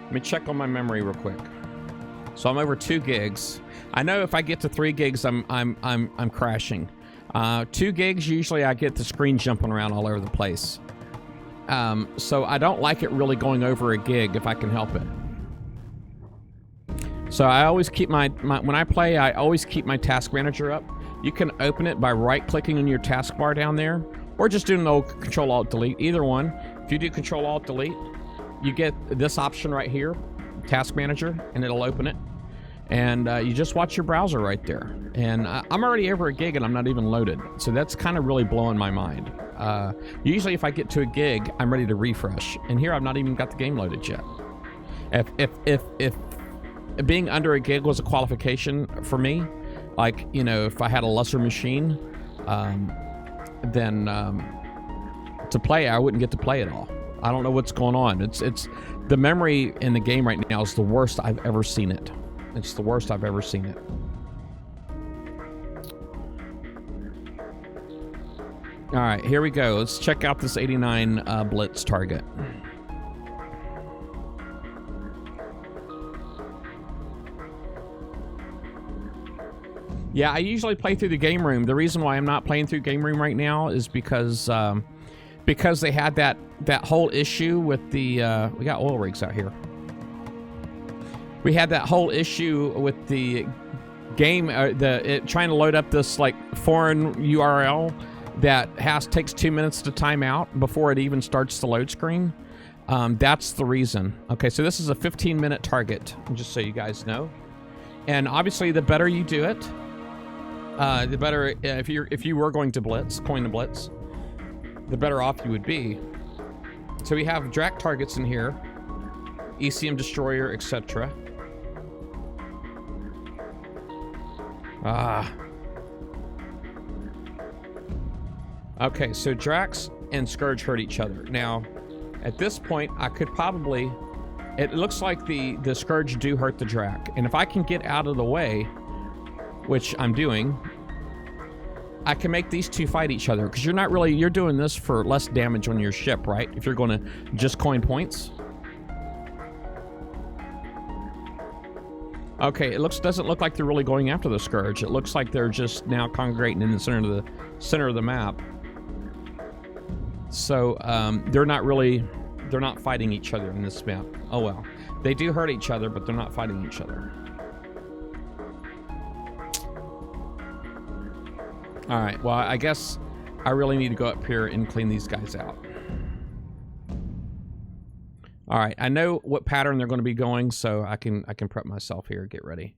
Let me check on my memory real quick. So I'm over 2 gigs. I know if I get to 3 gigs, I'm crashing. 2 gigs, usually I get the screen jumping around all over the place. So I don't like it really going over a gig if I can help it. So I always keep when I play, I always keep my task manager up. You can open it by right-clicking on your taskbar down there, or just doing the old Control-Alt-Delete, either one. If you do Control-Alt-Delete, you get this option right here, Task Manager, and it'll open it. And you just watch your browser right there. And I'm already over a gig and I'm not even loaded. So that's kind of really blowing my mind. Usually if I get to a gig, I'm ready to refresh. And here I've not even got the game loaded yet. If being under a gig was a qualification for me, like, you know, if I had a lesser machine, then to play, I wouldn't get to play at all. I don't know what's going on. It's the memory in the game right now is the worst I've ever seen it. It's the worst I've ever seen it. All right, here we go. Let's check out this 89 Blitz target. Yeah, I usually play through the game room. The reason why I'm not playing through game room right now is because they had that whole issue with the we got oil rigs out here. We had that whole issue with the game, trying to load up this like foreign URL that takes 2 minutes to time out before it even starts the load screen. That's the reason. Okay, so this is a 15-minute target, just so you guys know. And obviously, the better you do it, the better. If you were going to Blitz, coin the Blitz, the better off you would be. So we have Drac targets in here, ECM destroyer, etc. Okay, so Drax and Scourge hurt each other. Now, at this point, I could probably... It looks like the Scourge do hurt the Drac. And if I can get out of the way, which I'm doing, I can make these two fight each other. Because you're doing this for less damage on your ship, right? If you're going to just coin points. Okay, doesn't look like they're really going after the Scourge. It looks like they're just now congregating in the center of the map. So they're not fighting each other in this map. Oh well, they do hurt each other, but they're not fighting each other. All right. Well, I guess I really need to go up here and clean these guys out. All right, I know what pattern they're going to be going, so I can prep myself here, get ready.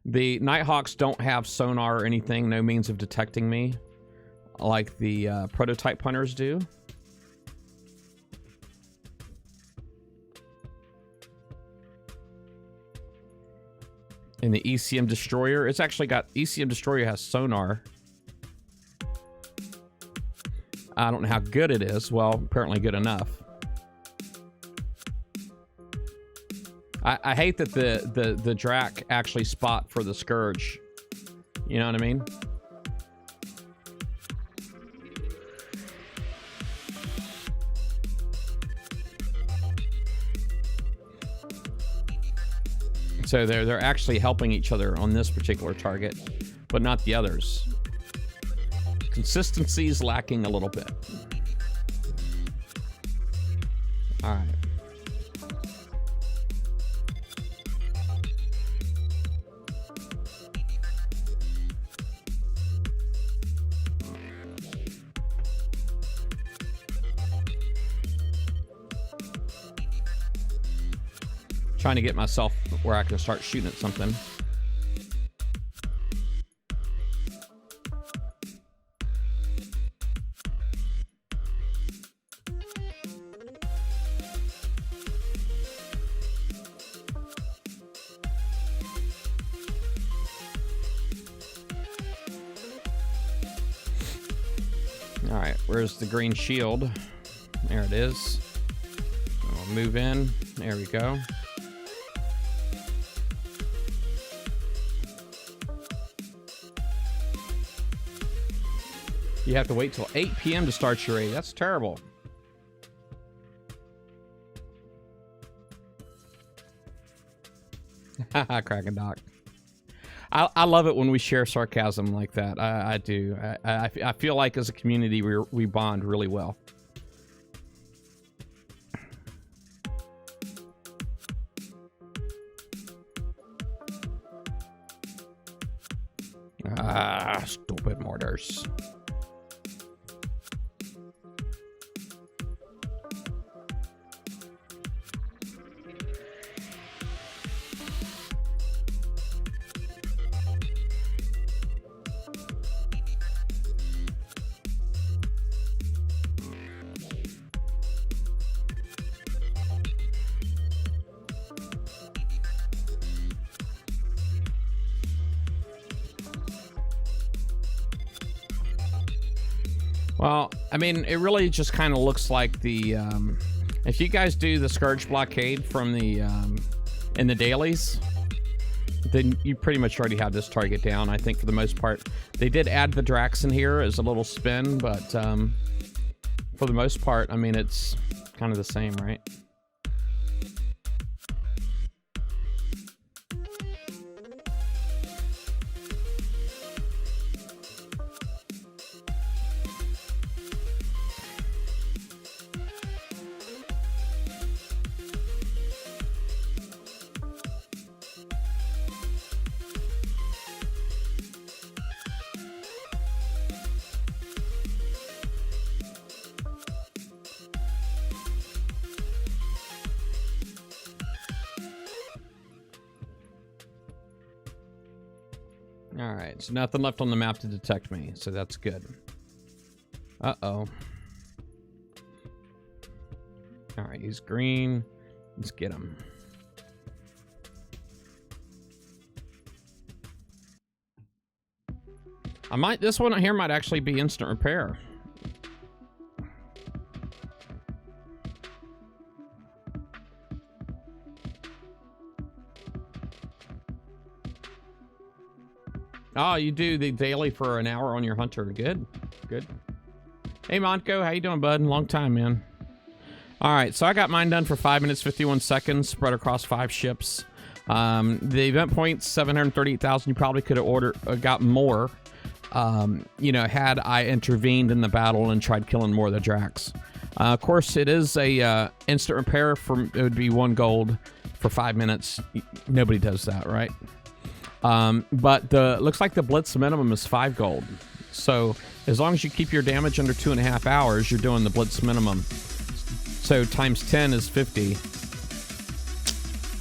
The Nighthawks don't have sonar or anything, no means of detecting me, like the prototype hunters do. And the ECM destroyer, it's actually got ECM destroyer has sonar. I don't know how good it is. Well, apparently good enough. I hate that the Drac actually spot for the Scourge. You know what I mean? So they're actually helping each other on this particular target, but not the others. Consistency is lacking a little bit. All right. Trying to get myself where I can start shooting at something. All right, where's the green shield? There it is. I'll move in. There we go. You have to wait till 8 p.m. to start your raid. That's terrible. Kraken Doc. I love it when we share sarcasm like that. I do. I feel like as a community we bond really well. Stupid mortars. Well, I mean, it really just kind of looks like the, if you guys do the Scourge blockade from the, in the dailies, then you pretty much already have this target down, I think, for the most part. They did add the Drax in here as a little spin, but for the most part, I mean, it's kind of the same, right? All right, so nothing left on the map to detect me, so that's good. Uh-oh. All right, he's green. Let's get him. This one here might actually be instant repair. Oh, you do the daily for an hour on your hunter. Good. Good. Hey, Monko. How you doing, bud? Long time, man. All right, so I got mine done for 5 minutes, 51 seconds, spread across 5 ships. The event points, 738,000. You probably could have got more, you know, had I intervened in the battle and tried killing more of the Drax. Of course, it is a instant repair. It would be 1 gold for 5 minutes. Nobody does that, right? But looks like the Blitz minimum is 5 gold. So as long as you keep your damage under 2.5 hours, you're doing the Blitz minimum. So times 10 is 50.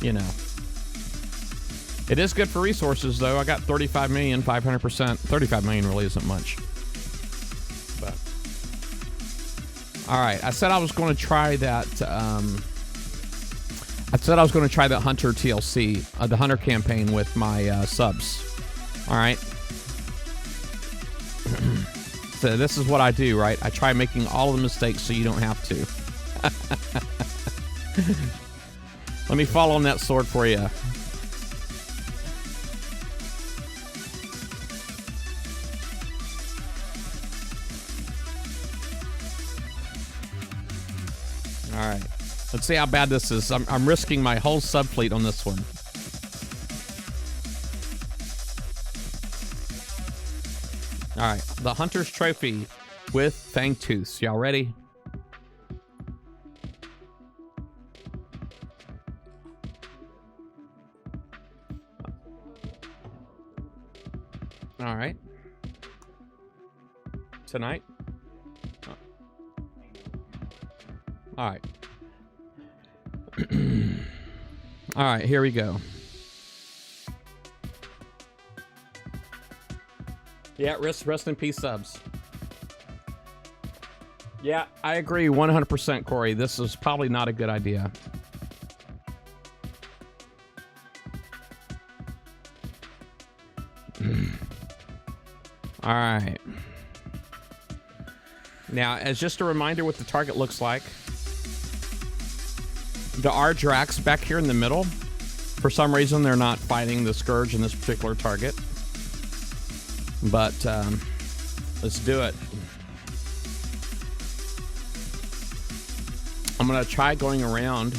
You know. It is good for resources, though. I got 35 million, 500%. 35 million really isn't much. But all right, I said I was going to try that. I said I was going to try that Hunter TLC, the Hunter campaign with my subs. All right. So this is what I do, right? I try making all of the mistakes so you don't have to. Let me fall on that sword for you. All right. Let's see how bad this is. I'm risking my whole subfleet on this one. All right. The Hunter's Trophy with Fangtooth. Y'all ready? All right. Tonight? All right. All right, here we go. Yeah, rest in peace subs. Yeah, I agree 100%, Corey. This is probably not a good idea. All right. Now, as just a reminder what the target looks like, the R-Drax back here in the middle, for some reason they're not fighting the Scourge in this particular target. But let's do it. I'm going to try going around.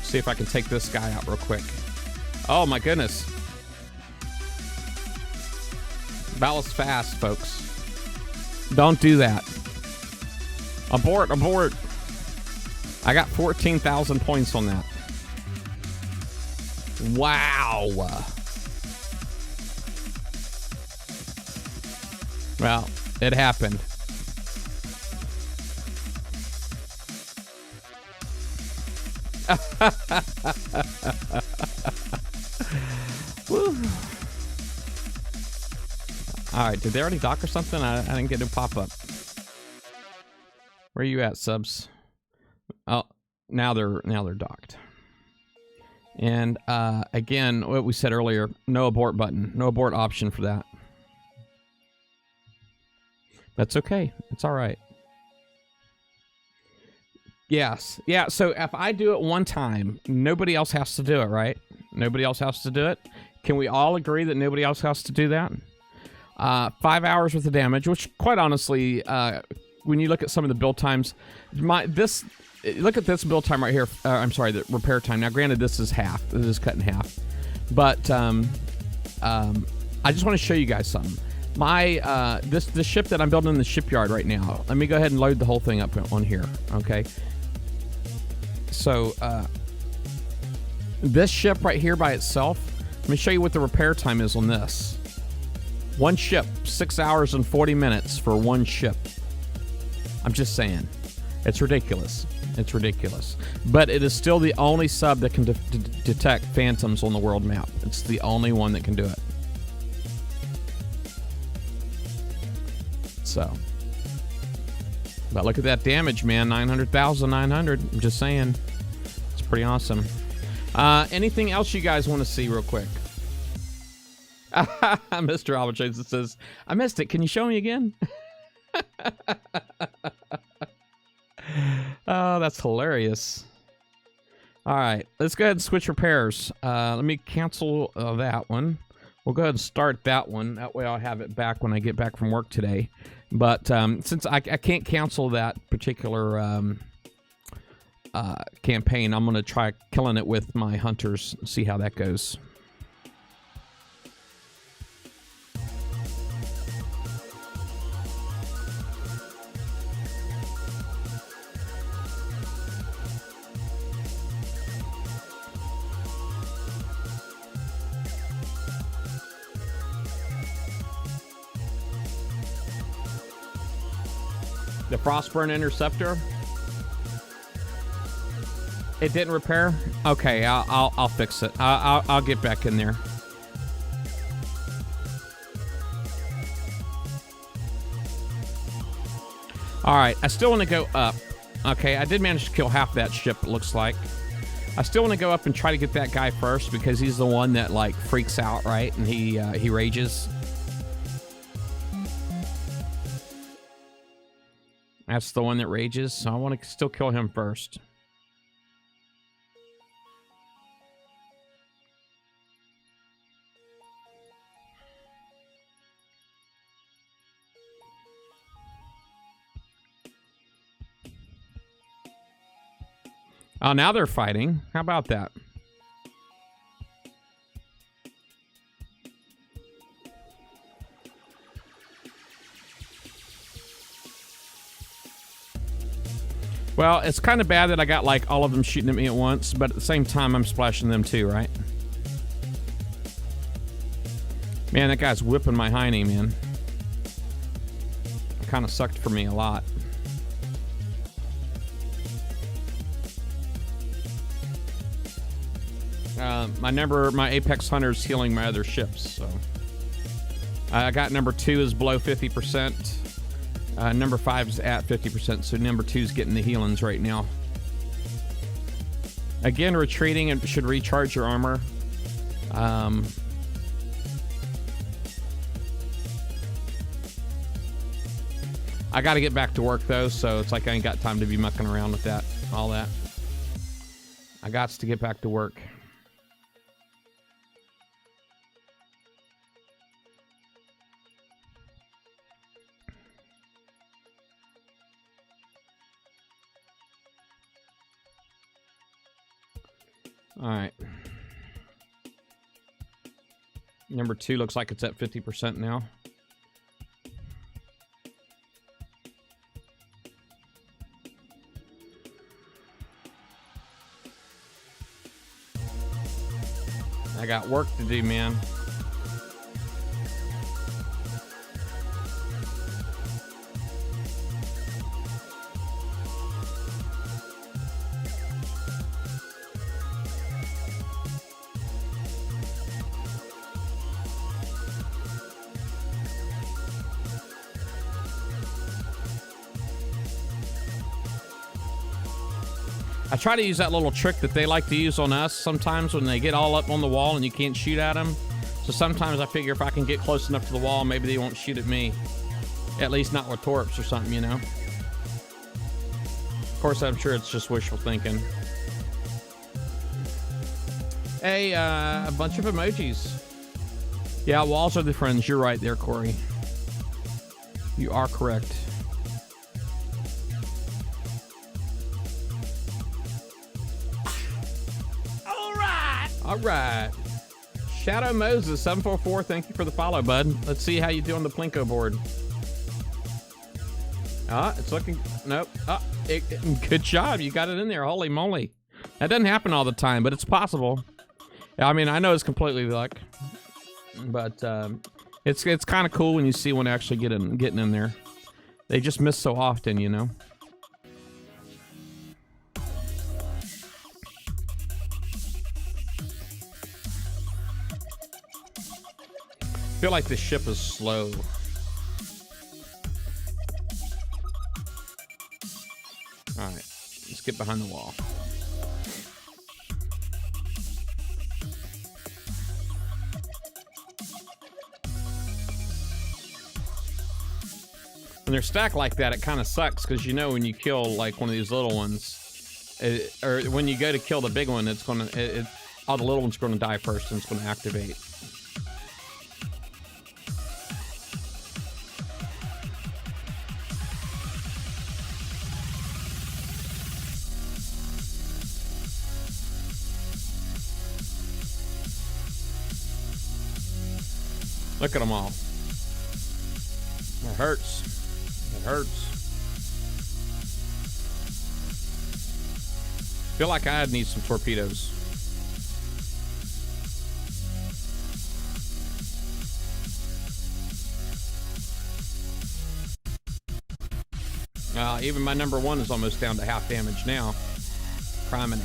See if I can take this guy out real quick. Oh my goodness. That was fast, folks. Don't do that. Abort, abort. I got 14,000 points on that. Wow. Well, it happened. All right, did they already dock or something? I didn't get a pop-up. Where are you at, subs? Oh, now they're docked. And again, what we said earlier, no abort button, no abort option for that. That's okay. It's all right. Yes. Yeah, so if I do it one time, nobody else has to do it, right? Nobody else has to do it. Can we all agree that nobody else has to do that? 5 hours worth of damage, which quite honestly, when you look at some of the build times, look at this build time right here. I'm sorry, the repair time. Now, granted, this is half. This is cut in half. But I just want to show you guys something. This ship that I'm building in the shipyard right now, let me go ahead and load the whole thing up on here, okay? So, this ship right here by itself, let me show you what the repair time is on this. One ship, 6 hours and 40 minutes for one ship. I'm just saying. It's ridiculous. It's ridiculous. But it is still the only sub that can detect phantoms on the world map. It's the only one that can do it. So. But look at that damage, man. 900,900. I'm just saying. It's pretty awesome. Anything else you guys want to see real quick? Mr. Albert Jason says, I missed it. Can you show me again? Oh, that's hilarious. All right, let's go ahead and switch repairs. Let me cancel that one. We'll go ahead and start that one. That way I'll have it back when I get back from work today. But since I can't cancel that particular campaign, I'm going to try killing it with my hunters and see how that goes. The Frostburn Interceptor. It didn't repair. Okay, I'll fix it. I'll get back in there. All right, I still want to go up. Okay, I did manage to kill half that ship. It looks like. I still want to go up and try to get that guy first because he's the one that like freaks out, right? And he rages. That's the one that rages, so I want to still kill him first. Oh, now they're fighting. How about that? Well, it's kind of bad that I got like all of them shooting at me at once, but at the same time, I'm splashing them too, right? Man, that guy's whipping my hiney, man. Kind of sucked for me a lot. My Apex Hunter's healing my other ships, so. I got number 2 is below 50%. Number 5 is at 50%, so number 2 is getting the healings right now. Again, retreating and should recharge your armor. I got to get back to work though, so it's like I ain't got time to be mucking around with that, all that. I got to get back to work. All right. Number 2 looks like it's at 50% now. I got work to do, man. I try to use that little trick that they like to use on us sometimes when they get all up on the wall and you can't shoot at them. So sometimes I figure if I can get close enough to the wall, maybe they won't shoot at me. At least not with torps or something, you know? Of course, I'm sure it's just wishful thinking. Hey, a bunch of emojis. Yeah, walls are the friends. You're right there, Corey. You are correct. All right. Shadow Moses 744. Thank you for the follow, bud. Let's see how you do on the Plinko board. It's looking. Nope. Good job. You got it in there. Holy moly. That doesn't happen all the time, but it's possible. I mean, I know it's completely luck, but It's kind of cool when you see one actually getting in there. They just miss so often, you know. I feel like this ship is slow. All right, let's get behind the wall. When they're stacked like that, it kind of sucks because you know when you kill like one of these little ones, or when you go to kill the big one, it's gonna all the little ones are gonna die first and it's gonna activate. Look at them all. It hurts. It hurts. Feel like I'd need some torpedoes. Even my number one is almost down to half damage now. Criminy.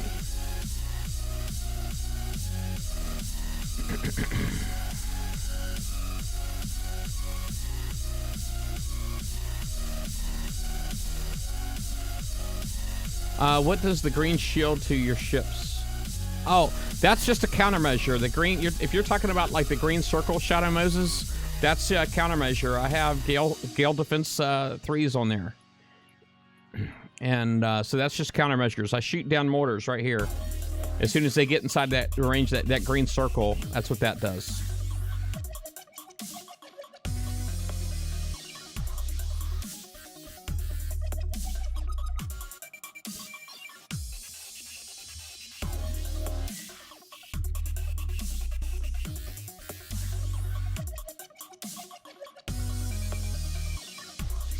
What does the green shield to your ships? Oh, that's just a countermeasure. The green, if you're talking about like the green circle, Shadow Moses, that's a countermeasure. I have Gale Defense 3s on there. And so that's just countermeasures. I shoot down mortars right here. As soon as they get inside that range, that green circle, that's what that does.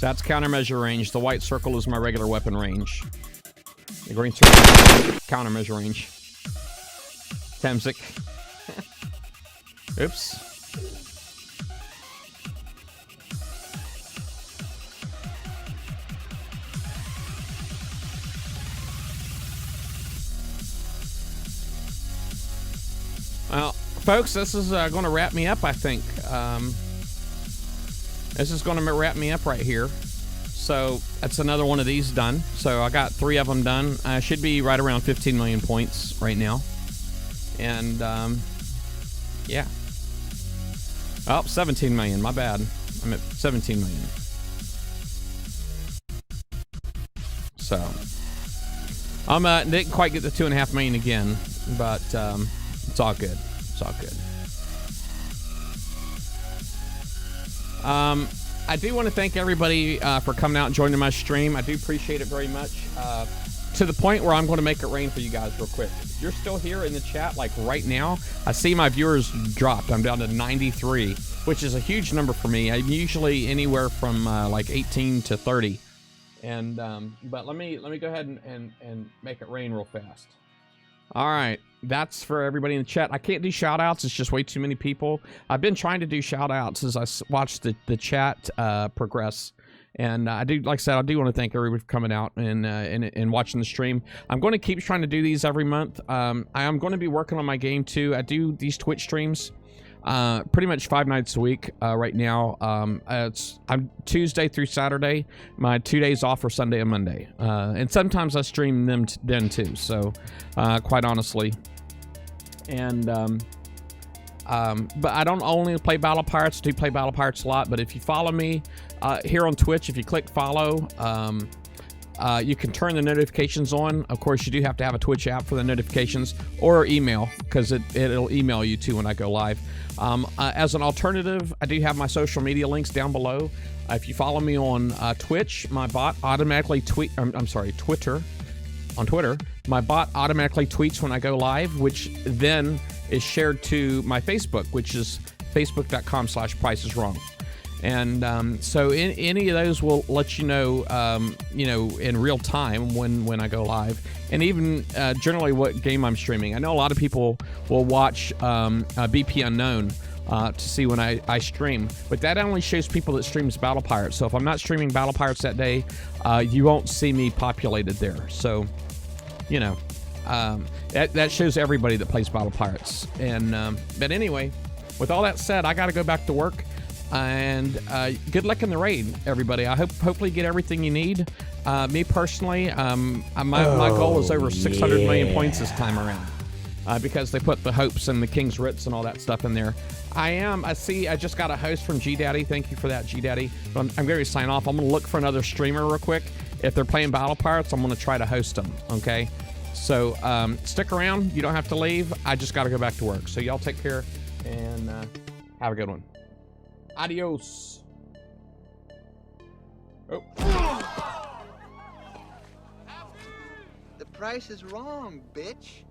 That's countermeasure range. The white circle is my regular weapon range. The green circle is countermeasure range. Temsic. Oops. Well, folks, this is going to wrap me up, I think. This is going to wrap me up right here. So that's another one of these done. So I got 3 of them done. I should be right around 15 million points right now. And yeah. Oh, 17 million. My bad. I'm at 17 million. So didn't quite get the 2.5 million again, but it's all good. It's all good. I do want to thank everybody for coming out and joining my stream. I do appreciate it very much. To the point where I'm going to make it rain for you guys real quick. If you're still here in the chat, like right now, I see my viewers dropped. I'm down to 93, which is a huge number for me. I'm usually anywhere from like 18 to 30. And but let me go ahead and make it rain real fast. All right, that's for everybody in the chat. I can't do shout outs. It's just way too many people. I've been trying to do shout outs as I watched the chat progress. And I do, like I said, I do want to thank everybody for coming out and watching the stream. I'm going to keep trying to do these every month. I am going to be working on my game too. I do these Twitch streams pretty much 5 nights a week right now. I'm Tuesday through Saturday. My 2 days off are Sunday and Monday. And sometimes I stream them then too. So quite honestly. And but I don't only play Battle Pirates. I do play Battle Pirates a lot. But if you follow me here on Twitch, if you click follow, you can turn the notifications on. Of course, you do have to have a Twitch app for the notifications, or email, because it'll email you too when I go live. As an alternative, I do have my social media links down below. If you follow me on Twitch, my bot automatically Twitter. On Twitter, my bot automatically tweets when I go live, which then is shared to my Facebook, which is facebook.com/priceiswrong. And so any of those will let you know, in real time when I go live, and even generally what game I'm streaming. I know a lot of people will watch BP Unknown to see when I stream. But that only shows people that streams Battle Pirates. So if I'm not streaming Battle Pirates that day, you won't see me populated there. So, you know, that shows everybody that plays Battle Pirates. And but anyway, with all that said, I got to go back to work. And good luck in the raid, everybody. I hopefully you get everything you need. Me personally, my goal is over 600 million points this time around. Because they put the hopes and the King's Writs and all that stuff in there. I just got a host from G-Daddy. Thank you for that, G-Daddy. I'm going to sign off. I'm going to look for another streamer real quick. If they're playing Battle Pirates, I'm going to try to host them, okay? So stick around. You don't have to leave. I just got to go back to work. So y'all take care and have a good one. Adios. Oh. The price is wrong, bitch.